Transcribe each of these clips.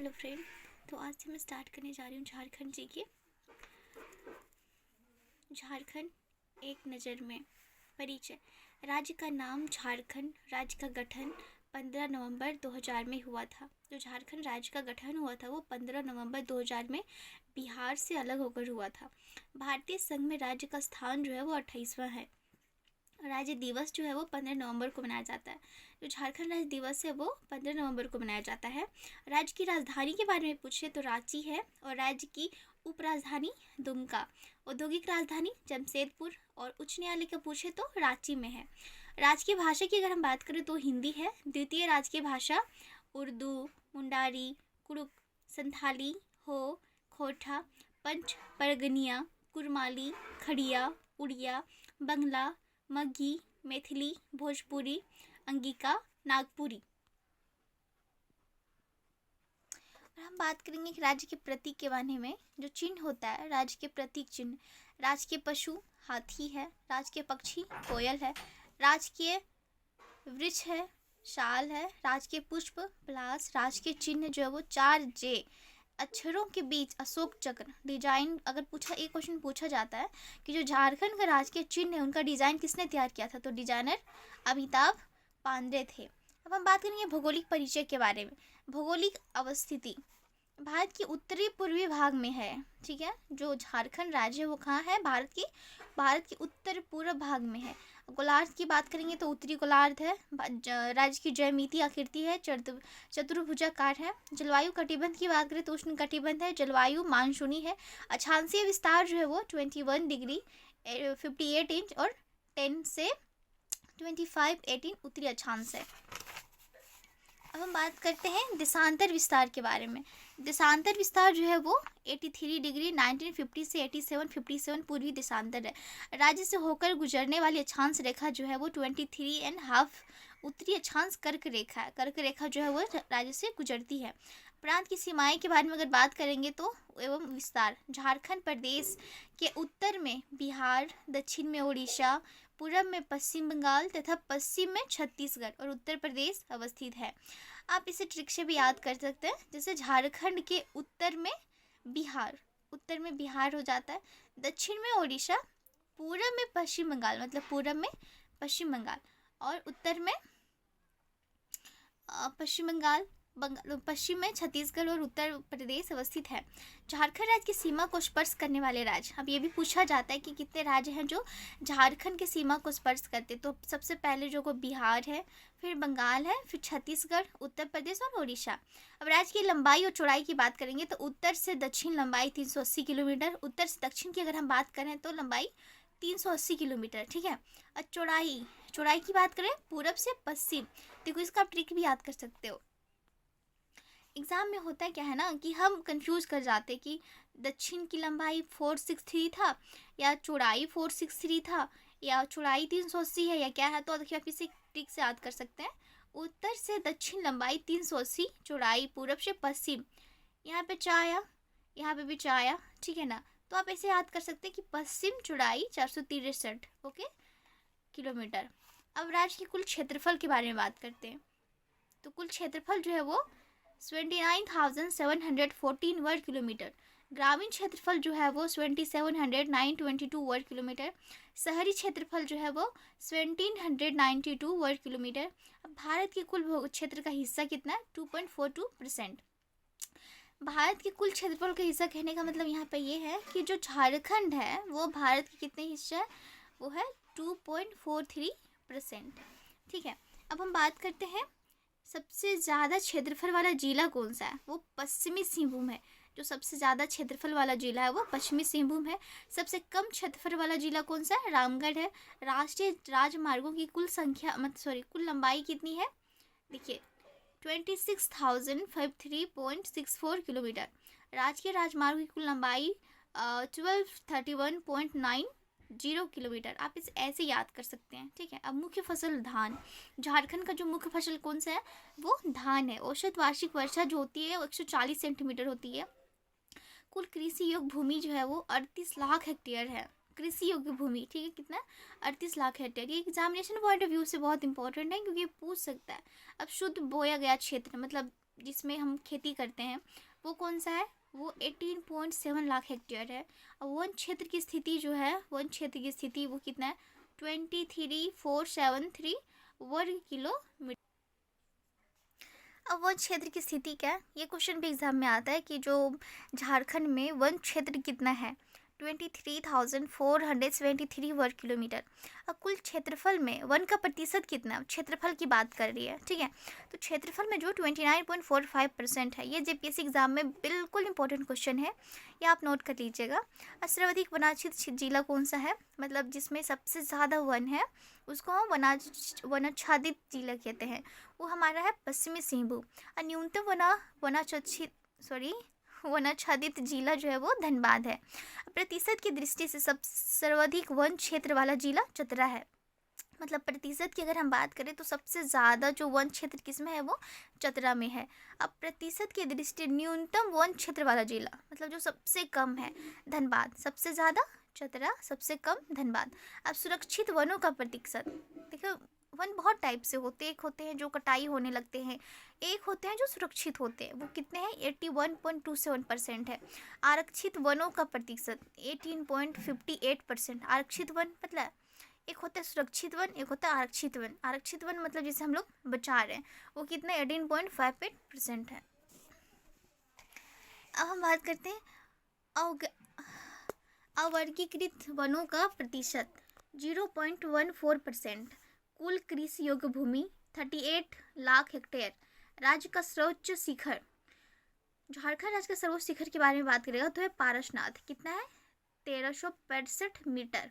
Hello friend. तो आज से मैं स्टार्ट करने जा रही हूँ झारखंड जी की। झारखंड एक नज़र में। परिचय। राज्य का नाम झारखंड। राज्य का गठन 15 नवंबर 2000 में हुआ था। जो झारखंड राज्य का गठन हुआ था वो 15 नवंबर 2000 में बिहार से अलग होकर हुआ था। भारतीय संघ में राज्य का स्थान जो है वो 28वां है। राज्य दिवस जो है वो 15 नवंबर को मनाया जाता है। जो झारखंड राज्य दिवस है वो 15 नवंबर को मनाया जाता है। राज्य की राजधानी के बारे में पूछे तो रांची है और राज्य की उपराजधानी दुमका। औद्योगिक राजधानी जमशेदपुर और उच्च न्यायालय का पूछे तो रांची में है। राजकीय भाषा की अगर हम बात करें तो हिंदी है। द्वितीय राजकीय भाषा उर्दू, मुंडारी, कुड़ुक, संथाली, हो, खोटा, पंच परगनिया, कुरमाली, खड़िया, उड़िया, बंगला, मगही, मैथिली, भोजपुरी, अंगिका, नागपुरी। और हम बात करेंगे कि राज्य के प्रतीक के बारे में। जो चिन्ह होता है राज्य के प्रतीक चिन्ह। राजकीय पशु हाथी है। राजकीय पक्षी कोयल है। राजकीय वृक्ष है शाल है। राजकीय पुष्प पलाश। राजकीय चिन्ह जो है वो 4J अक्षरों के बीच अशोक चक्र डिजाइन। अगर एक क्वेश्चन पूछा जाता है कि जो झारखंड का राजकीय चिन्ह है उनका डिजाइन किसने तैयार किया था, तो डिजाइनर अमिताभ पांडे थे। अब हम बात करेंगे भौगोलिक परिचय के बारे में। भौगोलिक अवस्थिति भारत की उत्तरी पूर्वी भाग में है। ठीक है, जो झारखंड राज्य है वो कहाँ है, भारत की उत्तर पूर्व भाग में है। गोलार्ध की बात करेंगे तो उत्तरी गोलार्ध है। राज्य की ज्यामितीय आकृति है चतुर्भुजाकार है। जलवायु कटिबंध की बात करें तो उष्ण कटिबंध है। जलवायु मानसूनी है। अक्षांशीय विस्तार जो है वो 21 डिग्री 58 इंच और 10 से 25-18 उत्तरी अक्षांश है। अब हम बात करते हैं देशांतर विस्तार के बारे में। देशांतर विस्तार जो है वो 83 डिग्री 1950 से 87-57 पूर्वी देशांतर है। राज्य से होकर गुजरने वाली अक्षांश रेखा जो है वो 23.5 उत्तरी अक्षांश कर्क रेखा है। कर्क रेखा जो है वो राज्य से गुजरती है। प्रांत की सीमाएं के बारे में अगर बात करेंगे तो एवं विस्तार। झारखंड प्रदेश के उत्तर में बिहार, दक्षिण में उड़ीसा, पूर्व में पश्चिम बंगाल तथा पश्चिम में छत्तीसगढ़ और उत्तर प्रदेश अवस्थित है। आप इसे ट्रिक से भी याद कर सकते हैं। जैसे झारखंड के उत्तर में बिहार हो जाता है, दक्षिण में उड़ीसा, पूर्व में पश्चिम बंगाल मतलब पूर्व में पश्चिम बंगाल और उत्तर में पश्चिम में छत्तीसगढ़ और उत्तर प्रदेश अवस्थित है। झारखंड राज्य की सीमा को स्पर्श करने वाले राज्य। अब ये भी पूछा जाता है कि कितने राज्य हैं जो झारखंड की सीमा को स्पर्श करते। तो सबसे पहले जो को बिहार है, फिर बंगाल है, फिर छत्तीसगढ़, उत्तर प्रदेश और उड़ीसा। अब राज्य की लंबाई और चौड़ाई की बात करेंगे तो उत्तर से दक्षिण लंबाई 380 किलोमीटर। उत्तर से दक्षिण की अगर हम बात करें तो लंबाई 380 किलोमीटर। ठीक है। और चौड़ाई की बात करें पूरब से पश्चिम। देखो इसका आप ट्रिक भी याद कर सकते हो। एग्ज़ाम में होता है क्या है ना कि हम कंफ्यूज कर जाते कि दक्षिण की लंबाई 463 था या चौड़ाई 463 था या चौड़ाई 380 है या क्या है। तो देखिए आप इसे ट्रिक से याद कर सकते हैं। उत्तर से दक्षिण लंबाई 380, चौड़ाई पूरब से पश्चिम। यहाँ पे चाया, यहाँ पे भी चाया। ठीक है ना। तो आप ऐसे याद कर सकते हैं कि पश्चिम चौड़ाई 463 ओके किलोमीटर। अब राज्य के कुल क्षेत्रफल के बारे में बात करते हैं। तो कुल क्षेत्रफल जो है वो 29,714 वर्ग किलोमीटर। ग्रामीण क्षेत्रफल जो है वो 27,922 वर्ग किलोमीटर। शहरी क्षेत्रफल जो है वो 1,792 वर्ग किलोमीटर। अब भारत के कुल क्षेत्र का हिस्सा कितना है, 2.42%। भारत के कुल क्षेत्रफल का हिस्सा कहने का मतलब यहाँ पे ये है कि जो झारखंड है वो भारत के कितने हिस्सा है, वो है 2.43%। ठीक है। अब हम बात करते हैं सबसे ज़्यादा क्षेत्रफल वाला जिला कौन सा है, वो पश्चिमी सिंहभूम है। जो सबसे ज़्यादा क्षेत्रफल वाला जिला है वो पश्चिमी सिंहभूम है। सबसे कम क्षेत्रफल वाला जिला कौन सा है, रामगढ़ है। राष्ट्रीय राजमार्गों की कुल लंबाई कितनी है, देखिए 26,053.64 किलोमीटर। राजकीय राजमार्गों की कुल लंबाई 1231.90 किलोमीटर। आप इसे ऐसे याद कर सकते हैं। ठीक है। अब मुख्य फसल धान। झारखंड का जो मुख्य फसल कौन सा है, वो धान है। औसत वार्षिक वर्षा जो होती है वो 140 सेंटीमीटर होती है। कुल कृषि योग्य भूमि जो है वो 38 लाख हेक्टेयर है। कृषि योग्य भूमि, ठीक है, कितना 38 लाख हेक्टेयर। ये एग्जामिनेशन पॉइंट ऑफ व्यू से बहुत इंपॉर्टेंट है क्योंकि ये पूछ सकता है। अब शुद्ध बोया गया क्षेत्र मतलब जिसमें हम खेती करते हैं वो कौन सा है, वो 18.7 लाख हेक्टेयर है। और वन क्षेत्र की स्थिति जो है, वन क्षेत्र की स्थिति वो कितना है, 23,473 वर्ग किलोमीटर। अब वन क्षेत्र की स्थिति क्या है, ये क्वेश्चन भी एग्जाम में आता है कि जो झारखंड में वन क्षेत्र कितना है, 23,473 वर्ग किलोमीटर। अब कुल क्षेत्रफल में वन का प्रतिशत कितना है, क्षेत्रफल की बात कर रही है, ठीक है। तो क्षेत्रफल में जो 29.45% है, ये जेपीएससी एग्जाम में बिल्कुल इंपॉर्टेंट क्वेश्चन है, ये आप नोट कर लीजिएगा। सर्वाधिक वनाच्छादित जिला कौन सा है, मतलब जिसमें सबसे ज़्यादा वन है उसको हम वनाच्छादित जिला कहते हैं, वो हमारा है पश्चिमी सिंहभूम। और न्यूनतम वनाच्छादित जिला जो है वो धनबाद है। प्रतिशत की दृष्टि से सर्वाधिक वन क्षेत्र वाला जिला चतरा है। मतलब प्रतिशत की अगर हम बात करें तो सबसे ज़्यादा जो वन क्षेत्र किसमें है वो चतरा में है। अब प्रतिशत की दृष्टि न्यूनतम वन क्षेत्र वाला जिला, मतलब जो सबसे कम है धनबाद, सबसे ज़्यादा चतरा, सबसे कम धनबाद। अब सुरक्षित वनों का प्रतिशत देखो, वन बहुत टाइप से होते हैं, एक होते हैं जो कटाई होने लगते हैं, एक होते हैं जो सुरक्षित होते हैं, वो कितने हैं 81.27% है। आरक्षित वनों का प्रतिशत 18.58%। आरक्षित वन मतलब एक होता है सुरक्षित वन, एक होता है आरक्षित वन। आरक्षित वन मतलब जिसे हम लोग बचा रहे हैं, वो कितना 18.58% है। अब हम बात करते हैं अवर्गीकृत वनों का प्रतिशत 0.14%। कुल कृषि योग्य भूमि 38 लाख हेक्टेयर। राज्य का सर्वोच्च शिखर, झारखंड राज्य का सर्वोच्च शिखर के बारे में बात करेगा तो है पारसनाथ, कितना है 1365 मीटर।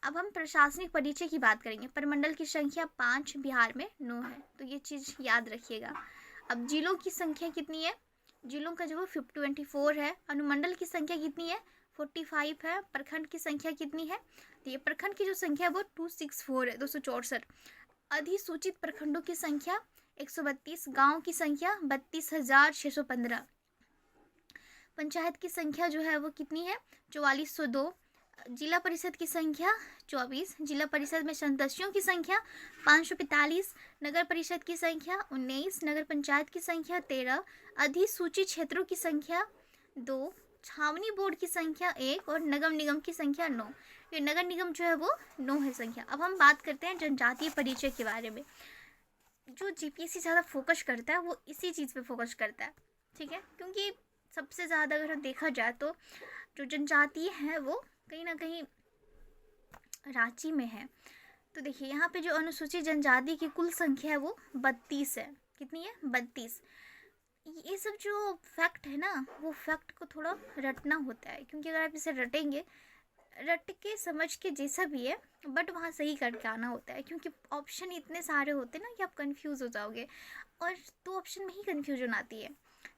अब हम प्रशासनिक परिचय की बात करेंगे। प्रमंडल की संख्या 5, बिहार में 9 है, तो ये चीज़ याद रखिएगा। अब जिलों की संख्या कितनी है, जिलों का जो वो 24 है। अनुमंडल की संख्या कितनी है 45 है। प्रखंड की संख्या कितनी है, तो ये प्रखंड की जो संख्या है वो 264 है, 264। अधिसूचित प्रखंडों की संख्या 132। गाँव की संख्या 32,615। पंचायत की संख्या जो है वो कितनी है 4402। जिला परिषद की संख्या 24। जिला परिषद में सदस्यों की संख्या 545। नगर परिषद की संख्या 19। नगर पंचायत की संख्या 13। अधिसूचित क्षेत्रों की संख्या 2। छावनी बोर्ड की संख्या 1 और नगर निगम की संख्या 9। ये नगर निगम जो है वो 9 है संख्या। अब हम बात करते हैं जनजातीय परिचय के बारे में। जो जीपीएससी ज़्यादा फोकस करता है वो इसी चीज़ पे फोकस करता है, ठीक है, क्योंकि सबसे ज़्यादा अगर देखा जाए तो जो जनजातीय है वो कहीं ना कहीं रांची में है। तो देखिए यहाँ पे जो अनुसूचित जनजाति की कुल संख्या है वो 32 है। कितनी है 32। ये सब जो फैक्ट है ना, वो फैक्ट को थोड़ा रटना होता है, क्योंकि अगर आप इसे रटेंगे, रट के समझ के जैसा भी है, बट वहाँ सही करके आना होता है, क्योंकि ऑप्शन इतने सारे होते हैं ना कि आप कंफ्यूज हो जाओगे, और तो ऑप्शन में ही कन्फ्यूजन आती है।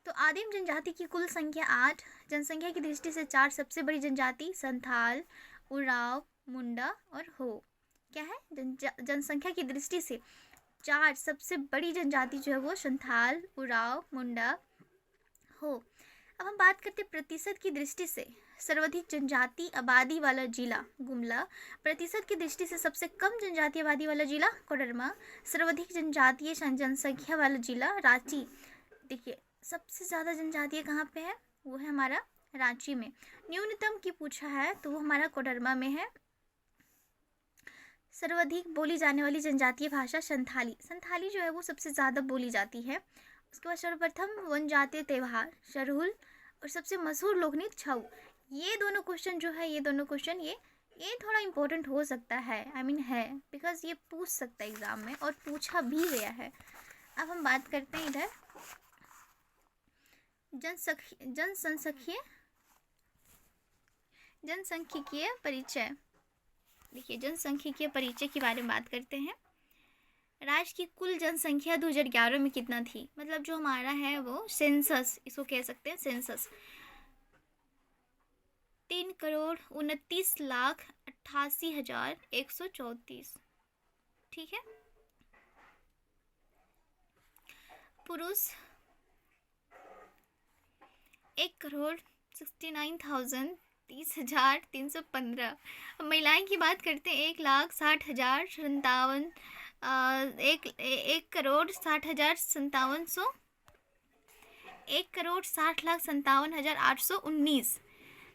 तो आदिम जनजाति की कुल संख्या 8। जनसंख्या की दृष्टि से 4 सबसे बड़ी जनजाति संथाल, उरांव, मुंडा और हो। क्या है जनसंख्या की दृष्टि से 4 सबसे बड़ी जनजाति जो है वो संथाल, उरांव, मुंडा, हो। अब हम बात करते हैं प्रतिशत की दृष्टि से। सर्वाधिक जनजाति आबादी वाला जिला गुमला। प्रतिशत की दृष्टि से सबसे कम जनजाति आबादी वाला जिला कोडरमा। सर्वाधिक जनजातीय जनसंख्या वाला जिला रांची। देखिए सबसे ज़्यादा जनजातीय कहाँ पे है, वो है हमारा रांची में। न्यूनतम की पूछा है तो वो हमारा कोडरमा में है। सर्वाधिक बोली जाने वाली जनजातीय भाषा संथाली। संथाली जो है वो सबसे ज़्यादा बोली जाती है। उसके बाद सर्वप्रथम वन जातीय त्यौहार सरहुल, और सबसे मशहूर लोकनृत्य छऊ। ये दोनों क्वेश्चन जो है, ये दोनों क्वेश्चन ये थोड़ा इम्पोर्टेंट हो सकता है, है, बिकॉज ये पूछ सकता है एग्जाम में, और पूछा भी गया है। अब हम बात करते हैं इधर जनसांख्यिकीय परिचय। देखिए जनसांख्यिकीय परिचय के बारे में बात करते हैं। राज्य की कुल जनसंख्या 2011 में कितना थी, मतलब जो हमारा है वो सेंसस, इसको कह सकते हैं सेंसस, 3,29,88,134। ठीक है। पुरुष 1,69,30,315। महिलाएं की बात करते हैं 1,60,57,1,60,57,57 1,60,57,819।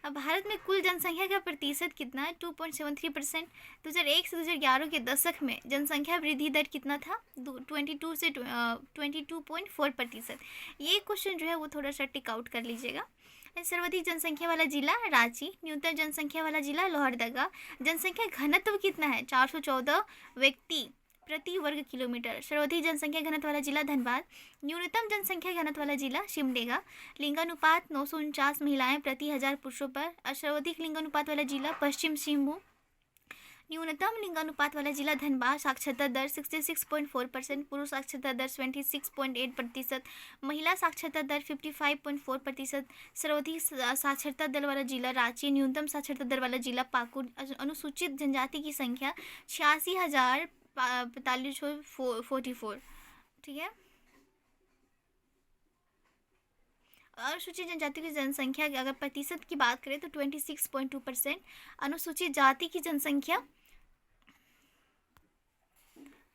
अब भारत में कुल जनसंख्या का प्रतिशत कितना है? 2.73%। 2001 से 2011 के दशक में जनसंख्या वृद्धि दर कितना था? 22 से 22.4%। ये क्वेश्चन जो है वो थोड़ा सा टिक आउट कर लीजिएगा। सर्वाधिक जनसंख्या वाला जिला रांची, न्यूनतम जनसंख्या वाला जिला लोहरदगा। जनसंख्या घनत्व कितना है? 414 व्यक्ति प्रति वर्ग किलोमीटर। सर्वाधिक जनसंख्या घनत्व वाला जिला धनबाद, न्यूनतम जनसंख्या घनत्व वाला जिला सिमडेगा। लिंगानुपात 949 महिलाएं प्रति 1000 पुरुषों पर। सर्वाधिक लिंगानुपात वाला जिला पश्चिम सिंहभूम, न्यूनतम लिंगानुपात वाला जिला धनबाद। साक्षरता दर 66.4%, पुरुष साक्षरता दर 26.8%, महिला साक्षरता दर 55.4%। सर्वाधिक साक्षरता दर वाला जिला रांची, न्यूनतम साक्षरता दर वाला जिला पाकुड़। अनुसूचित जनजाति की संख्या 86,045, ठीक है। अनुसूचित जनजाति की जनसंख्या की अगर प्रतिशत की बात करें तो 26.2%। अनुसूचित जाति की जनसंख्या,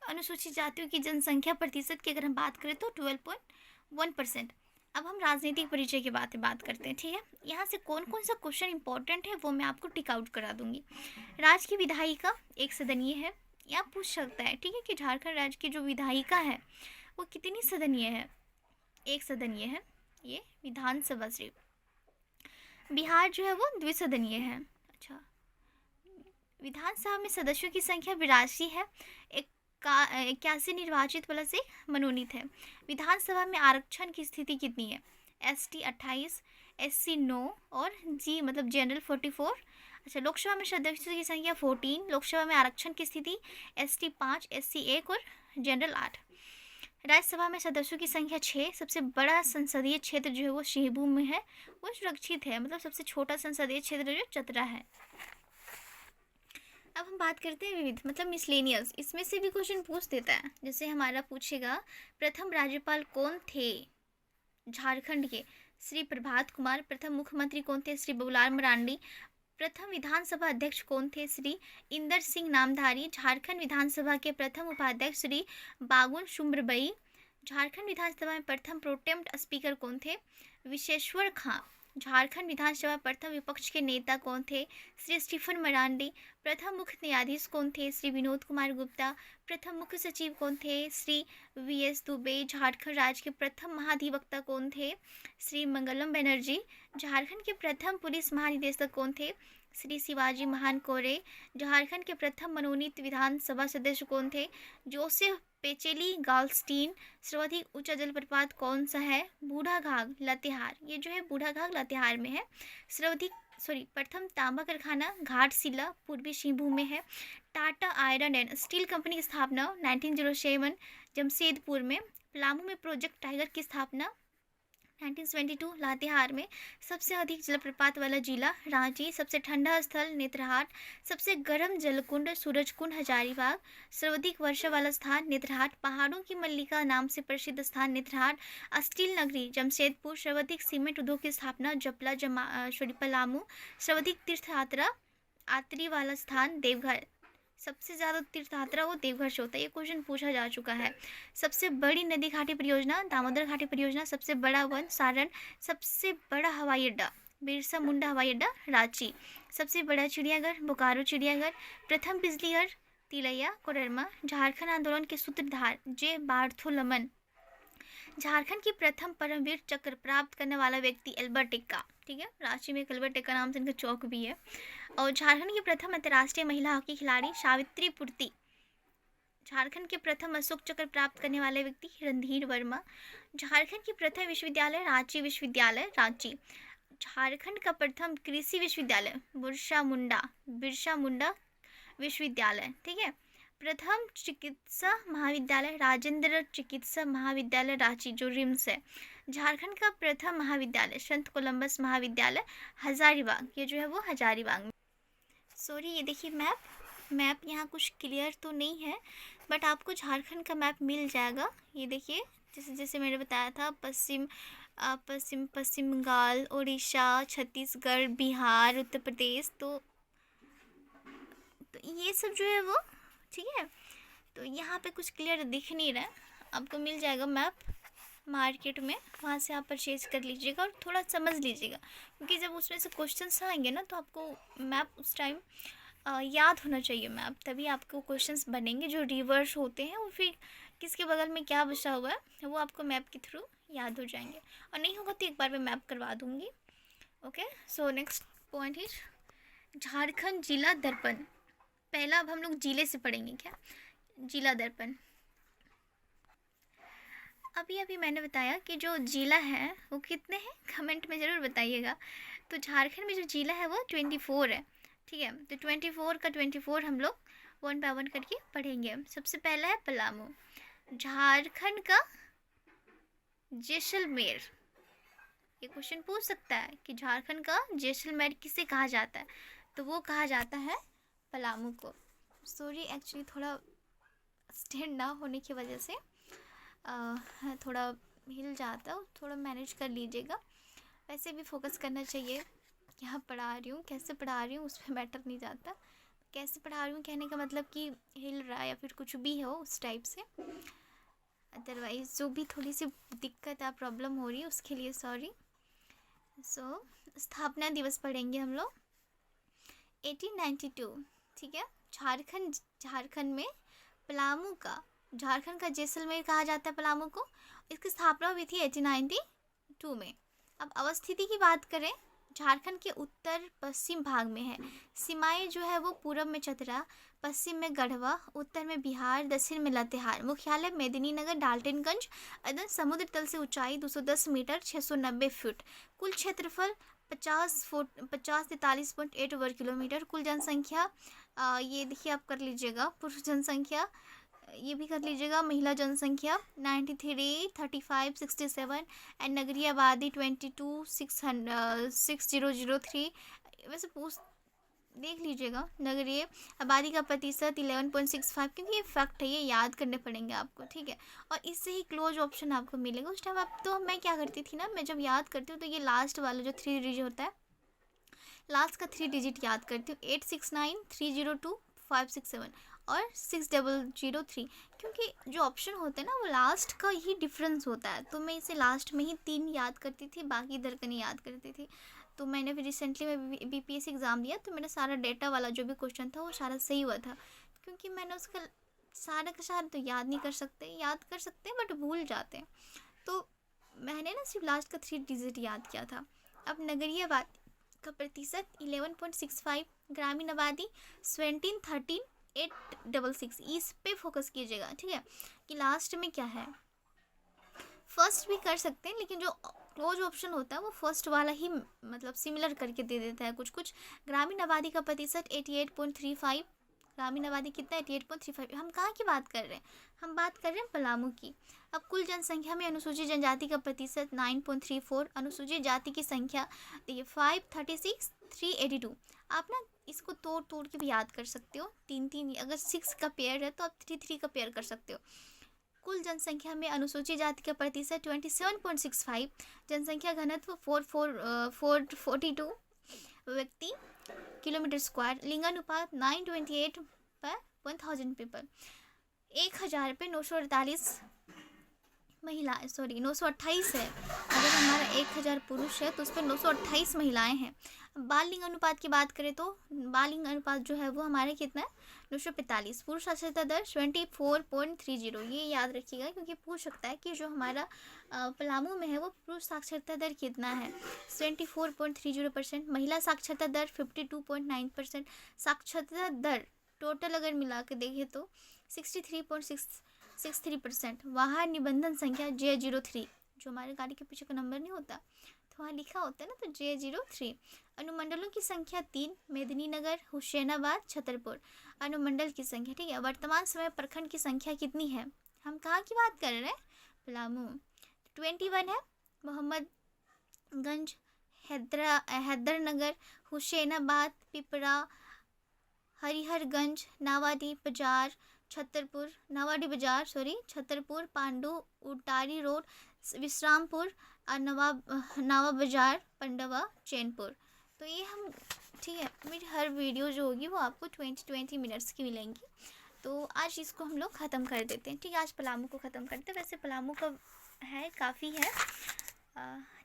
अनुसूचित जातियों की जनसंख्या प्रतिशत की अगर हम बात करें तो 12.1%। अब हम राजनीतिक परिचय की बात करते हैं, ठीक है। यहाँ से कौन कौन सा क्वेश्चन इंपॉर्टेंट है वो मैं आपको टिक आउट करा दूंगी। राज्य की विधायिका एक सदनीय है, या पूछ सकता है, ठीक है, कि झारखंड राज्य की जो विधायिका है वो कितनी सदनीय है? एक सदनीय है, ये विधानसभा श्री। बिहार जो है वो द्विसदनीय है। अच्छा, विधानसभा में सदस्यों की संख्या 82 है। 81 निर्वाचित प्लस से मनोनीत है। विधानसभा में आरक्षण की स्थिति कितनी है? ST 28, SC 9 और G मतलब जनरल 44। अच्छा, लोकसभा में सदस्यों की संख्या 14। लोकसभा में आरक्षण की स्थिति ST 5, SC 1 और जनरल 8। राज्यसभा में सदस्यों की संख्या 6। सबसे बड़ा संसदीय क्षेत्र जो है वो सिंहभूम में है, वो सुरक्षित है। मतलब सबसे छोटा संसदीय क्षेत्र जो चतरा है। अब हम बात करते हैं विविध मतलब मिसलेनियस। इसमें से भी क्वेश्चन पूछ देता है। जैसे हमारा पूछेगा प्रथम राज्यपाल कौन थे झारखंड के? श्री प्रभात कुमार। प्रथम मुख्यमंत्री कौन थे? श्री बबुलाल मरांडी। प्रथम विधानसभा अध्यक्ष कौन थे? श्री इंदर सिंह नामधारी। झारखंड विधानसभा के प्रथम उपाध्यक्ष श्री बागुन सुम्रबई। झारखंड विधानसभा में प्रथम प्रोटेम्प्ट स्पीकर कौन थे? विशेश्वर खां। झारखंड विधानसभा प्रथम विपक्ष के नेता कौन थे? श्री स्टीफन मरांडी। प्रथम मुख्य न्यायाधीश कौन थे? श्री विनोद कुमार गुप्ता। प्रथम मुख्य सचिव कौन थे? श्री VS दुबे। झारखंड राज्य के प्रथम महाधिवक्ता कौन थे? श्री मंगलम बनर्जी। झारखंड के प्रथम पुलिस महानिदेशक कौन थे? श्री शिवाजी महान कोरे। झारखंड के प्रथम मनोनीत विधानसभा सदस्य कौन थे? जोसेफ पेचेली गाल्स्टीन। सर्वाधिक ऊंचा जलप्रपात कौन सा है? बूढ़ा घाघ लातेहार। ये जो है बूढ़ा घाघ लातेहार में है। प्रथम तांबा कारखाना घाटशिला पूर्वी सिंहभूम में है। Tata iron and steel company की स्थापना 1907 जमशेदपुर में। पलामू में प्रोजेक्ट टाइगर की स्थापना 1972 लातेहार में। सबसे अधिक जलप्रपात वाला जिला रांची। सबसे ठंडा स्थल नेतरहाट। सबसे गर्म जलकुंड सूरजकुंड हजारीबाग। सर्वाधिक वर्षा वाला स्थान नेतरहाट। पहाड़ों की मल्लिका नाम से प्रसिद्ध स्थान नेतरहाट। स्टील नगरी जमशेदपुर। सर्वाधिक सीमेंट उद्योग की स्थापना पलामू। सर्वाधिक तीर्थ यात्री वाला स्थान देवघर। सबसे ज़्यादा तीर्थ यात्रा वो देवघर से होता है। ये क्वेश्चन पूछा जा चुका है। सबसे बड़ी नदी घाटी परियोजना दामोदर घाटी परियोजना। सबसे बड़ा वन सारण। सबसे बड़ा हवाई अड्डा बिरसा मुंडा हवाई अड्डा रांची। सबसे बड़ा चिड़ियाघर बोकारो चिड़ियाघर। प्रथम बिजली घर तिलैया कोडरमा। झारखंड आंदोलन के सूत्रधार जे बार्थोलमन। झारखंड की प्रथम परमवीर चक्र प्राप्त करने वाला व्यक्ति एल्बर्ट एक्का, ठीक है। रांची में एल्बर्ट एक्का नाम से इनका चौक भी है। और झारखंड की प्रथम अंतर्राष्ट्रीय महिला हॉकी खिलाड़ी सावित्री पूर्ति। झारखंड के प्रथम अशोक चक्र प्राप्त करने वाले व्यक्ति रणधीर वर्मा। झारखंड की प्रथम विश्वविद्यालय रांची विश्वविद्यालय रांची। झारखंड का प्रथम कृषि विश्वविद्यालय बिरसा मुंडा विश्वविद्यालय, ठीक है। प्रथम चिकित्सा महाविद्यालय राजेंद्र चिकित्सा महाविद्यालय रांची जो रिम्स है। झारखंड का प्रथम महाविद्यालय संत कोलंबस महाविद्यालय हजारीबाग। ये जो है वो हजारीबाग में। सॉरी, ये देखिए मैप यहाँ कुछ क्लियर तो नहीं है, बट आपको झारखंड का मैप मिल जाएगा। ये देखिए, जैसे मैंने बताया था, पश्चिम बंगाल, उड़ीसा, छत्तीसगढ़, बिहार, उत्तर प्रदेश, तो ये सब जो है वो, ठीक है। तो यहाँ पे कुछ क्लियर दिख नहीं रहा है, आपको मिल जाएगा मैप। मार्केट में, वहाँ से आप परचेज़ कर लीजिएगा और थोड़ा समझ लीजिएगा, क्योंकि जब उसमें से क्वेश्चंस आएंगे ना तो आपको मैप उस टाइम याद होना चाहिए मैप, तभी आपको क्वेश्चंस बनेंगे जो रिवर्स होते हैं, और फिर किसके बगल में क्या बचा हुआ है वो आपको मैप के थ्रू याद हो जाएंगे। और नहीं होगा तो एक बार मैं मैप करवा दूँगी। Okay, so next point is Jharkhand जिला दर्पण। पहला अब हम लोग जिले से पढ़ेंगे। क्या? जिला दर्पण। अभी अभी मैंने बताया कि जो जिला है वो कितने हैं, कमेंट में ज़रूर बताइएगा। तो झारखंड में जो जिला है वो 24 है। ठीक है, तो 24 का 24 हम लोग 1 बाय 1 करके पढ़ेंगे। सबसे पहला है पलामू। झारखंड का जैसलमेर। ये क्वेश्चन पूछ सकता है कि झारखंड का जैसलमेर किसे कहा जाता है, तो वो कहा जाता है पलामू को। सॉरी, एक्चुअली थोड़ा स्टैंड ना होने की वजह से थोड़ा हिल जाता है, थोड़ा मैनेज कर लीजिएगा। वैसे भी फोकस करना चाहिए, क्या पढ़ा रही हूँ, कैसे पढ़ा रही हूँ, उस पर मैटर नहीं जाता। कैसे पढ़ा रही हूँ कहने का मतलब कि हिल रहा है या फिर कुछ भी हो उस टाइप से। अदरवाइज़ जो भी थोड़ी सी दिक्कत या प्रॉब्लम हो रही है उसके लिए सॉरी। सो स्थापना दिवस पढ़ेंगे हम लोग 1892। ठीक है, झारखंड में पलामू का, झारखंड का जैसलमेर कहा जाता है पलामू को। इसकी स्थापना हुई थी 1892 में। अब अवस्थिति की बात करें, झारखंड के उत्तर पश्चिम भाग में है। सीमाएं जो है वो पूरब में चतरा, पश्चिम में गढ़वा, उत्तर में बिहार, दक्षिण में लातेहार। मुख्यालय मेदिनीनगर, डाल्टनगंज। अदन समुद्र तल से ऊंचाई 210 मीटर 690 फुट। कुल क्षेत्रफल 5043.8 वर्ग किलोमीटर। कुल जनसंख्या ये देखिए आप कर लीजिएगा, पुरुष जनसंख्या ये भी कर लीजिएगा, महिला जनसंख्या 93, 35, 67 एंड नगरीय आबादी 22,6003। वैसे पूछ देख लीजिएगा, नगरीय आबादी का प्रतिशत 11.65, क्योंकि ये फैक्ट है, ये याद करने पड़ेंगे आपको। ठीक है, और इससे ही क्लोज ऑप्शन आपको मिलेगा उस टाइम। आप तो मैं क्या करती थी ना, मैं जब याद करती हूँ तो ये लास्ट वाला जो 3 डिजिट होता है, लास्ट का 3 डिजिट याद करती हूँ, 869302 567 और 6003, क्योंकि जो ऑप्शन होते हैं ना वो लास्ट का ही डिफरेंस होता है, तो मैं इसे लास्ट में ही 3 याद करती थी, बाकी इधर का नहीं याद करती थी। तो मैंने भी रिसेंटली में बीपीएससी एग्ज़ाम दिया, तो मेरा सारा डेटा वाला जो भी क्वेश्चन था वो सारा सही हुआ था, क्योंकि मैंने उसका सारा का सारा तो याद नहीं कर सकते, याद कर सकते हैं बट भूल जाते हैं, तो मैंने ना सिर्फ लास्ट का 3 डिजिट याद किया था। अब नगरीय आबादी का प्रतिशत 11.65, ग्रामीण आबादी 1713,866, इस पे फोकस कीजिएगा। ठीक है, कि लास्ट में क्या है, फर्स्ट भी कर सकते हैं, लेकिन जो क्लोज ऑप्शन होता है वो फर्स्ट वाला ही मतलब सिमिलर करके दे देता है कुछ कुछ। ग्रामीण आबादी का प्रतिशत 88.35, ग्रामीण आबादी कितना, 88.35। हम कहाँ की बात कर रहे हैं, हम बात कर रहे हैं पलामू की। अब कुल जनसंख्या में अनुसूचित जनजाति का प्रतिशत 9.34, अनुसूचित जाति की संख्या देखिए 536,382। आप ना इसको तोड़ तोड़ के भी याद कर सकते हो, 3 अगर 6 का पेयर है तो आप 3 का पेयर कर सकते हो। कुल जनसंख्या में अनुसूचित जाति का प्रतिशत 27.65, जनसंख्या घनत्व 442 व्यक्ति किलोमीटर स्क्वायर, लिंगानुपात 928 पर 1000 पीपल। 1000 पे 948 महिला, सॉरी 928 है। अगर हमारा 1000 पुरुष है तो उस पर 928 महिलाएं हैं। बाल लिंग अनुपात की बात करें तो बाल लिंग अनुपात जो है वो हमारे कितना है, 945। पुरुष साक्षरता दर 24.30, ये याद रखिएगा क्योंकि पूछ सकता है कि जो हमारा पलामू में है वो पुरुष साक्षरता दर कितना है, 24.30%। महिला साक्षरता दर 52.9%। साक्षरता दर टोटल अगर मिला के देखें तो 63.63%। वाहन निबंधन संख्या J03, जो हमारे गाड़ी के पीछे का नंबर नहीं होता तो वहाँ लिखा होता है ना, तो J03। अनुमंडलों की संख्या 3, मेदिनीनगर, हुसैनाबाद, छतरपुर। अनुमंडल की संख्या, ठीक है। वर्तमान समय प्रखंड की संख्या कितनी है, हम कहाँ की बात कर रहे हैं, पलामू। 21 है। मोहम्मदगंज, हैदरनगर, हुसैनाबाद, पिपरा, हरिहरगंज, नावाडी बाजार, छतरपुर, पांडु, उटारी रोड, विश्रामपुर, नवाब बाजार, पंडवा, चैनपुर। तो ये हम, ठीक है, मेरी हर वीडियो जो होगी वो आपको 20 मिनट्स की मिलेंगी। तो आज इसको हम लोग ख़त्म कर देते हैं, ठीक है। आज पलामू को ख़त्म करते हैं। वैसे पलामू का है, काफ़ी है।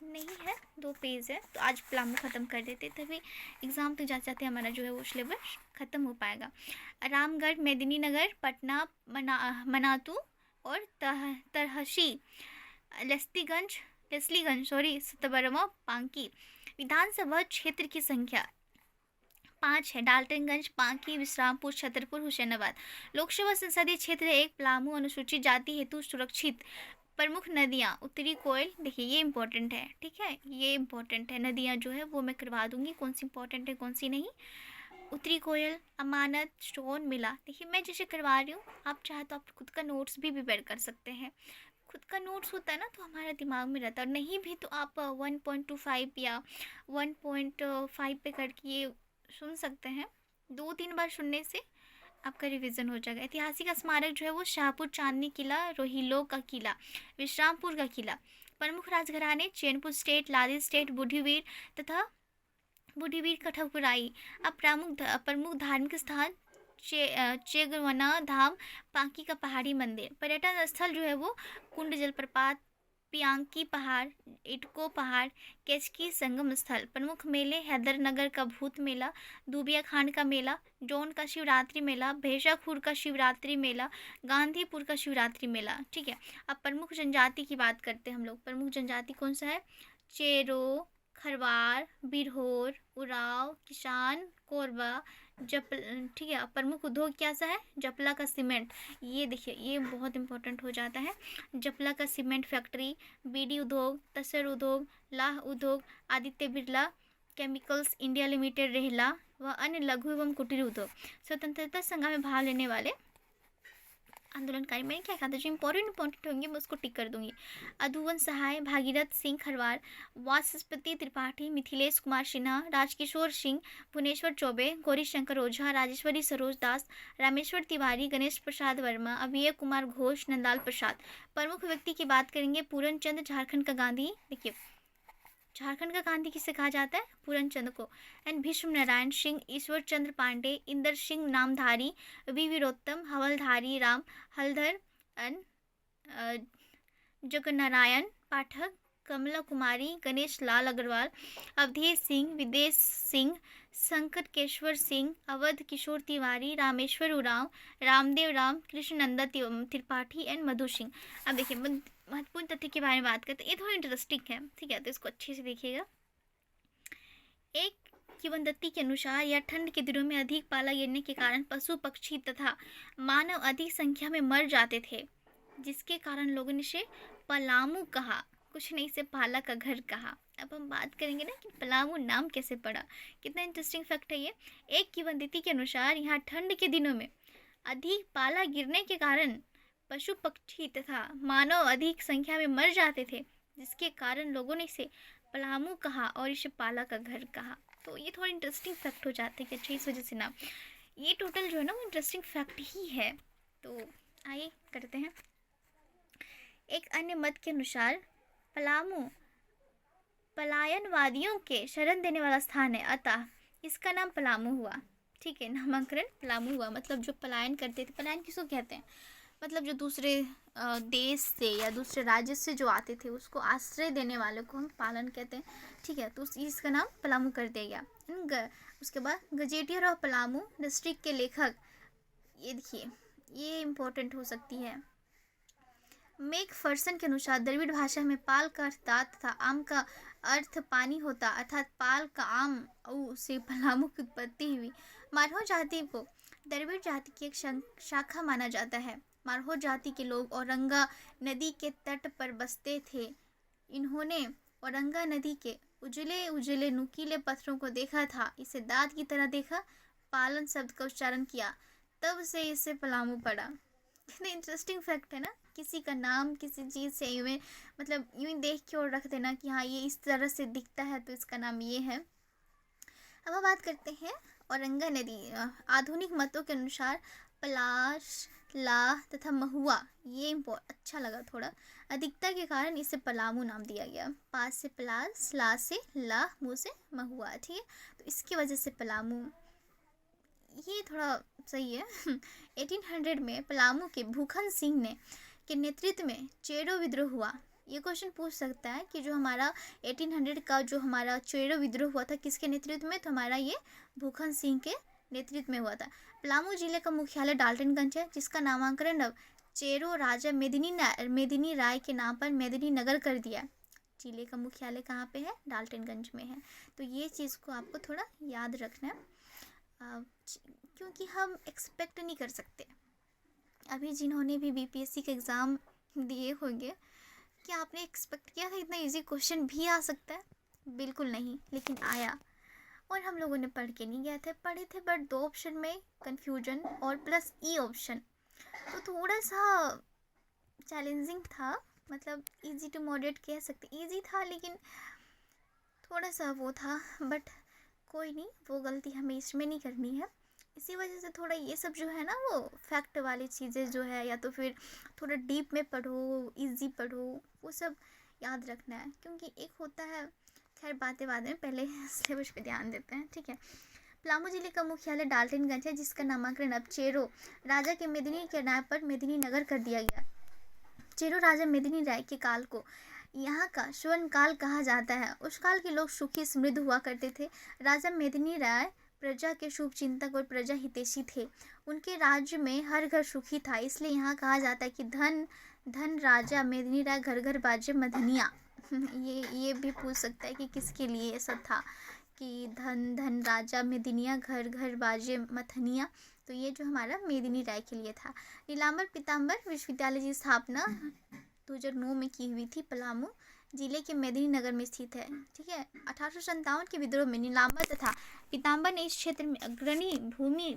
नहीं है, 2 पेज है, तो आज पलामू ख़त्म कर देते, तभी एग्ज़ाम तक जाते जाते हमारा जो है वो सिलेबस ख़त्म हो पाएगा। रामगढ़, मेदिनीनगर, पटना, मनातू और तरहसी, लेस्लीगंज सतबरवा, बांकी। विधानसभा क्षेत्र की संख्या 5 है। डाल्टनगंज, बांकी, विश्रामपुर, छतरपुर, हुसैनाबाद। लोकसभा संसदीय क्षेत्र 1, पलामू। अनुसूचित जाति हेतु सुरक्षित। प्रमुख नदियाँ, उत्तरी कोयल, देखिए ये इंपॉर्टेंट है, ठीक है, ये इंपॉर्टेंट है। नदियाँ जो है वो मैं करवा दूंगी, कौन सी इंपॉर्टेंट है कौन सी नहीं। उत्तरी कोयल, अमानत, स्टोन, मिला। देखिए मैं जैसे करवा रही हूँ, आप चाहे तो आप खुद का नोट्स भी प्रिपेयर कर सकते हैं। खुद का नोट्स होता है ना, तो हमारा दिमाग में रहता है, और नहीं भी तो आप 1.25 या 1.5 पे करके ये सुन सकते हैं। 2-3 बार सुनने से आपका रिवीजन हो जाएगा। ऐतिहासिक स्मारक जो है वो शाहपुर, चांदनी किला, रोहिलो का किला, विश्रामपुर का किला। प्रमुख राजघराने, चैनपुर स्टेट, लादी स्टेट, बुढ़ीवीर कठपुराई। अब प्रमुख धार्मिक स्थान, चेगवना धाम, पांकी का पहाड़ी मंदिर। पर्यटन स्थल जो है वो कुंड जलप्रपात, पियांकी पहाड़, इटको पहाड़, केचकी संगम स्थल। प्रमुख मेले, हैदरनगर का भूत मेला, दूबिया खांड का मेला, जौन का शिवरात्रि मेला, भेषाखूर का शिवरात्रि मेला, गांधीपुर का शिवरात्रि मेला। ठीक है, अब प्रमुख जनजाति की बात करते हैं हम लोग। प्रमुख जनजाति कौन सा है? चेरो, खरवार, बिरहोर, उराव, किसान, कोरबा, ठीक है। प्रमुख उद्योग क्या सा है? जपला का सीमेंट, ये देखिए ये बहुत इंपॉर्टेंट हो जाता है। जपला का सीमेंट फैक्ट्री, बीडी उद्योग, तसर उद्योग, लाह उद्योग, Aditya Birla chemicals India limited Rihla व अन्य लघु एवं कुटीर उद्योग। स्वतंत्रता संग्राम में भाग लेने वाले आंदोलनकारी, मैंने क्या कहा था, जो इंपॉर्टेंट होंगे मैं उसको टिक कर दूंगी। अधुवन सहाय, भागीरथ सिंह खरवार, वाचस्पति त्रिपाठी, मिथिलेश कुमार सिन्हा, राजकिशोर सिंह, भुवनेश्वर चौबे, गौरी शंकर ओझा, राजेश्वरी सरोज दास, रामेश्वर तिवारी, गणेश प्रसाद वर्मा, अभय कुमार घोष, नंदाल प्रसाद। प्रमुख व्यक्ति की बात करेंगे, पूरन चंद, झारखंड का गांधी। देखिए झारखंड का गांधी किसे कहा जाता है? पूरन चंद को। And Bhishm Narayan Singh, Ishwar Chandra Pandey, Inder Singh Namdhari, V Virottam, Havaldhari Ram Haldhar, and Jagnarayan Pathak, Kamla Kumari, Ganesh Lal Agrawal, Awadhesh Singh, Videsh Singh, Sankatkeshwar Singh, Awadh Kishore Tiwari, Rameshwar Oraon, Ramdev Ram, Krishnananda Tripathi and Madhu Singh. अब देखिए महत्वपूर्ण तथ्य के बारे में बात करते हैं, ये थोड़ा इंटरेस्टिंग है, ठीक है, तो इसको अच्छे से देखिएगा। एक किंवदंती के अनुसार यह ठंड के दिनों में अधिक पाला गिरने के कारण पशु पक्षी तथा मानव अधिक संख्या में मर जाते थे, जिसके कारण लोगों ने इसे पलामू कहा, कुछ नहीं से पाला का घर कहा। अब हम बात करेंगे ना कि पलामू नाम कैसे पड़ा, कितना इंटरेस्टिंग फैक्ट है ये। एक किंवदंती के अनुसार यहाँ ठंड के दिनों में अधिक पाला गिरने के कारण पशु पक्षी तथा मानव अधिक संख्या में मर जाते थे, जिसके कारण लोगों ने इसे पलामू कहा और इसे पाला का घर कहा। तो ये थोड़ा इंटरेस्टिंग फैक्ट हो जाते हैं कि अच्छा इस वजह से नाम, ये टोटल जो है ना वो इंटरेस्टिंग फैक्ट ही है। तो आइए करते हैं। एक अन्य मत के अनुसार पलामू पलायनवादियों के शरण देने वाला स्थान है, अतः इसका नाम पलामू हुआ। ठीक है, नामकरण पलामू हुआ। मतलब जो पलायन करते थे, पलायन किसको कहते हैं? मतलब जो दूसरे देश से या दूसरे राज्य से जो आते थे उसको आश्रय देने वाले को हम पालन कहते हैं। ठीक है, तो इसका नाम पलामू कर दिया गया। उसके बाद गजेटियर ऑफ पलामू डिस्ट्रिक्ट के लेखक, ये देखिए ये इम्पोर्टेंट हो सकती है। मैकफर्सन के अनुसार द्रविड़ भाषा में पाल का अर्थ दांत तथा आम का अर्थ पानी होता, अर्थात पाल का आम से पलामू की उत्पत्ति हुई। मारवाड़ जाति को द्रविड़ जाति की एक शाखा माना जाता है। मारवाड़ जाति के लोग औरंगा नदी के तट पर बसते थे। इन्होंने औरंगा नदी के उजले उजले नुकीले पत्थरों को देखा था, इसे दांत की तरह देखा, पालन शब्द का उच्चारण किया, तब से इसे पलामू पड़ा। कितना इंटरेस्टिंग फैक्ट है ना, किसी का नाम किसी चीज़ से यूँ मतलब यूँ देख के और रख देना कि हाँ ये इस तरह से दिखता है तो इसका नाम ये है। अब हम बात करते हैं औरंगा नदी। आधुनिक मतों के अनुसार पलाश, ला तथा महुआ, ये अच्छा लगा थोड़ा, अधिकता के कारण इसे पलामू नाम दिया गया। पास से पलाश, ला से ला, मुँह से महुआ। ठीक है, तो इसकी वजह से पलामू, ये थोड़ा सही है। 1800 में पलामू के भूखन सिंह ने के नेतृत्व में चेरो विद्रोह हुआ। ये क्वेश्चन पूछ सकता है कि जो हमारा 1800 का जो हमारा चेरो विद्रोह हुआ था किसके नेतृत्व में, तो हमारा ये भूखन सिंह के नेतृत्व में हुआ था। पलामू जिले का मुख्यालय डाल्टनगंज है, जिसका नामांकन अब चेरो राजा मेदिनी राय के नाम पर मेदिनी नगर कर दिया। जिले का मुख्यालय कहाँ पे है, डाल्टनगंज में है। तो ये चीज़ को आपको थोड़ा याद रखना है, क्योंकि हम एक्सपेक्ट नहीं कर सकते। अभी जिन्होंने भी बीपीएससी के एग्ज़ाम दिए होंगे, क्या आपने एक्सपेक्ट किया था इतना इजी क्वेश्चन भी आ सकता है? बिल्कुल नहीं, लेकिन आया। और हम लोगों ने पढ़ के नहीं गए थे, पढ़े थे बट 2 ऑप्शन में कन्फ्यूजन और प्लस ई ऑप्शन, तो थोड़ा सा चैलेंजिंग था। मतलब इजी टू मॉडरेट कह सकते, इजी था लेकिन थोड़ा सा वो था, बट कोई नहीं, वो गलती हमें इसमें नहीं करनी है। इसी वजह से थोड़ा ये सब जो है ना, वो फैक्ट वाली चीज़ें जो है, या तो फिर थोड़ा डीप में पढ़ो, इजी पढ़ो, वो सब याद रखना है। क्योंकि एक होता है, खैर बातें बाद में, पहले सिलेबस पे ध्यान देते हैं, ठीक है। पलामू जिले का मुख्यालय डाल्टनगंज है, जिसका नामांकन अब चेरो राजा के मेदिनी के नाम पर मेदिनी नगर कर दिया गया। चेरो राजा मेदिनी राय के काल को यहाँ का स्वर्ण काल कहा जाता है। उस काल के लोग सुखी समृद्ध हुआ करते थे। राजा मेदिनी राय प्रजा के शुभ चिंतक और प्रजा हितैषी थे। उनके राज्य में हर घर सुखी था, इसलिए यहाँ कहा जाता है कि धन धन राजा मेदिनी राय घर घर बाजे मधनिया। ये भी पूछ सकता है कि किसके लिए ऐसा था कि धन धन राजा मेदिनिया घर घर बाजे मथनिया, तो ये जो हमारा मेदिनी राय के लिए था। नीलांबर पीताम्बर विश्वविद्यालय की स्थापना 2009 में की हुई थी। पलामू जिले के मेदिनी नगर में स्थित है, ठीक है। 1857 के विद्रोह में नीलांबर तथा पीताम्बर ने इस क्षेत्र में अग्रणी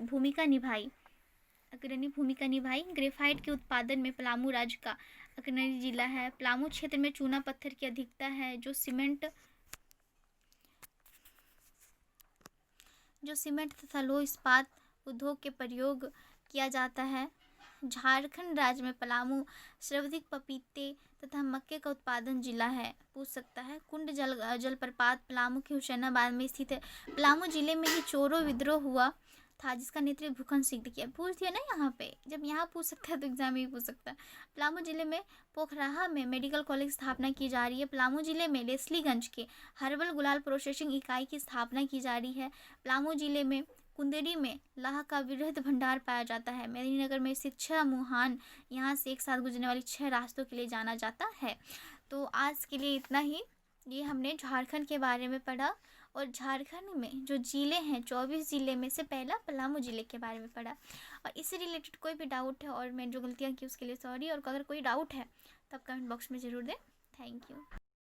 भूमिका निभाई। ग्रेफाइट के उत्पादन में पलामू राज्य का अग्रणी जिला है। पलामू क्षेत्र में चूना पत्थर की अधिकता है, जो सीमेंट तथा लोह इस्पात उद्योग के प्रयोग किया जाता है। झारखंड राज्य में पलामू सर्वाधिक पपीते तथा मक्के का उत्पादन जिला है। पूछ सकता है। कुंड जलप्रपात पलामू के हुसैनाबाद में स्थित है। पलामू जिले में ही चोरो विद्रोह हुआ था, जिसका नेतृत्व भूखन सिंह ने किया। पूछ दिया ना यहाँ पे, जब यहाँ पूछ सकता है तो एग्जाम में भी पूछ सकता है। पलामू जिले में पोखराहा में मेडिकल कॉलेज स्थापना की जा रही है। पलामू जिले में लेस्लीगंज के हर्बल गुलाल प्रोसेसिंग इकाई की स्थापना की जा रही है। पलामू जिले में कुंदेरी में लाह का वृहद भंडार पाया जाता है। मेदिनीनगर में स्थित 6 मुहान यहाँ से एक साथ गुजरने वाली 6 रास्तों के लिए जाना जाता है। तो आज के लिए इतना ही। ये हमने झारखंड के बारे में पढ़ा, और झारखंड में जो ज़िले हैं 24 ज़िले में से पहला पलामू ज़िले के बारे में पढ़ा। और इससे रिलेटेड कोई भी डाउट है और मैं जो गलतियाँ की उसके लिए सॉरी, और अगर कोई डाउट है तब कमेंट बॉक्स में ज़रूर दें। Thank you.